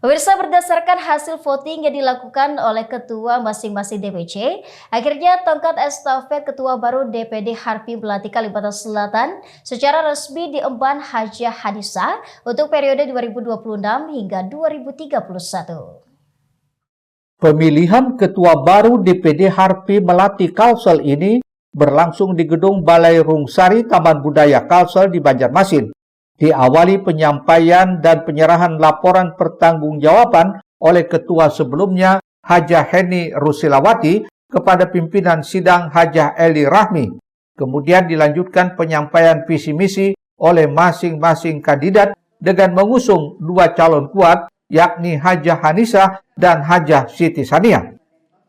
Pemirsa, berdasarkan hasil voting yang dilakukan oleh ketua masing-masing DPC, akhirnya tongkat estafet ketua baru DPD Harpi Melati Kalimantan Selatan secara resmi diemban Hajah Hanisa untuk periode 2026 hingga 2031. Pemilihan ketua baru DPD Harpi Melati Kalsel ini berlangsung di gedung Balai Rungsari Taman Budaya Kalsel di Banjarmasin. Diawali penyampaian dan penyerahan laporan pertanggungjawaban oleh ketua sebelumnya Hajah Heni Rusilawati kepada pimpinan sidang Hajah Eli Rahmi. Kemudian dilanjutkan penyampaian visi misi oleh masing-masing kandidat dengan mengusung dua calon kuat, yakni Hajah Hanisa dan Hajah Siti Sania.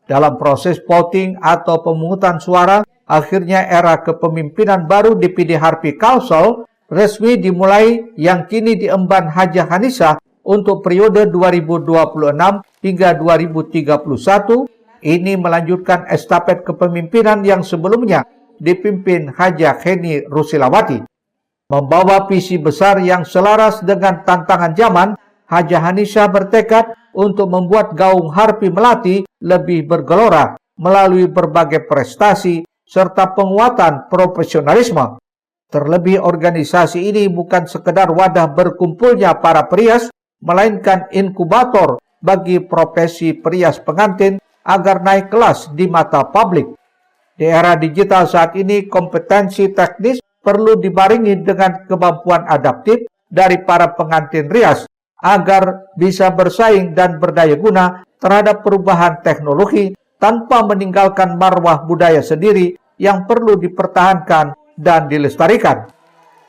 Dalam proses voting atau pemungutan suara, akhirnya era kepemimpinan baru DPD Harpi Kalsel resmi dimulai yang kini diemban Hajah Hanisa untuk periode 2026 hingga 2031. Ini melanjutkan estafet kepemimpinan yang sebelumnya dipimpin Hajah Heni Rusilawati. Membawa visi besar yang selaras dengan tantangan zaman, Hajah Hanisa bertekad untuk membuat gaung Harpi Melati lebih bergelora melalui berbagai prestasi serta penguatan profesionalisme. Terlebih organisasi ini bukan sekedar wadah berkumpulnya para perias, melainkan inkubator bagi profesi perias pengantin agar naik kelas di mata publik. Di era digital saat ini, kompetensi teknis perlu dibarengi dengan kemampuan adaptif dari para pengantin rias agar bisa bersaing dan berdaya guna terhadap perubahan teknologi tanpa meninggalkan marwah budaya sendiri yang perlu dipertahankan dan dilestarikan.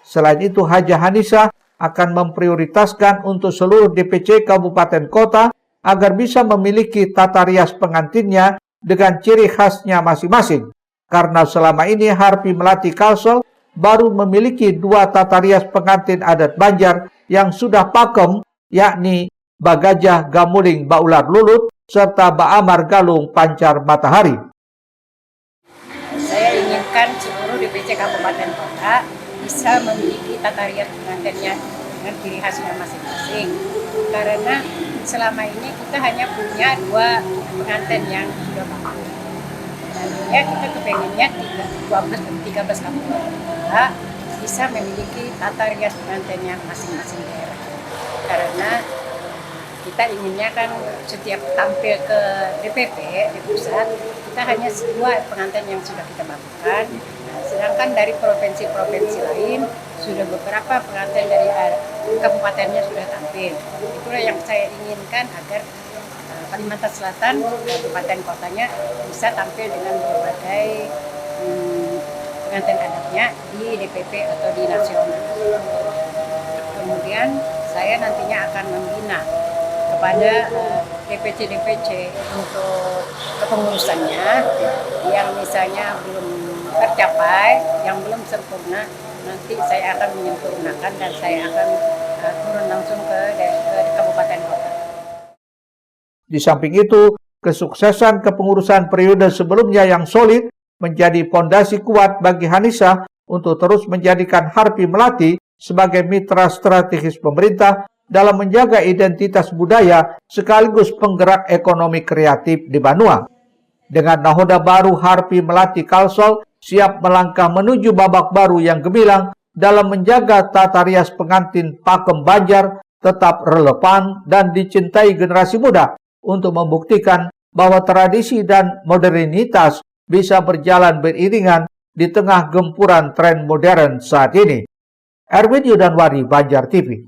Selain itu, Hajah Hanisa akan memprioritaskan untuk seluruh DPC kabupaten kota agar bisa memiliki tata rias pengantinnya dengan ciri khasnya masing-masing. Karena selama ini Harpi Melati Kalsel baru memiliki dua tata rias pengantin adat Banjar yang sudah pakem, yakni Bagajah Gamuling Baular Lulut serta Baamar Galung Pancar Matahari. Saya inginkan seluruh DPC kabupaten kota bisa memiliki tata rias pengantinnya dengan ciri khasnya masing-masing. Karena selama ini kita hanya punya dua pengantin yang sudah baku. Dan ya kita kepengennya 12 dan 13 kabupaten kota bisa memiliki tata rias pengantinnya masing-masing daerah. Karena kita inginnya kan setiap tampil ke DPP di pusat, kita hanya dua pengantin yang sudah kita lakukan. Nah, sedangkan dari provinsi-provinsi lain sudah beberapa pengantin dari kabupatennya sudah tampil. Itulah yang saya inginkan agar Kalimantan Selatan, kabupaten kotanya bisa tampil dengan berbagai pengantin adatnya di DPP atau di nasional. Kemudian saya nantinya akan membina kepada DPC-DPC untuk kepengurusannya yang misalnya belum tercapai, yang belum sempurna, nanti saya akan menyempurnakan dan saya akan turun langsung ke kabupaten kota. Di samping itu, kesuksesan kepengurusan periode sebelumnya yang solid menjadi fondasi kuat bagi Hanisa untuk terus menjadikan Harpi Melati sebagai mitra strategis pemerintah dalam menjaga identitas budaya sekaligus penggerak ekonomi kreatif di Banua. Dengan nahoda baru, Harpi Melati Kalsel siap melangkah menuju babak baru yang gemilang dalam menjaga tata rias pengantin pakem Banjar tetap relevan dan dicintai generasi muda untuk membuktikan bahwa tradisi dan modernitas bisa berjalan beriringan di tengah gempuran tren modern saat ini. Erwin Yudanwari, Banjar TV.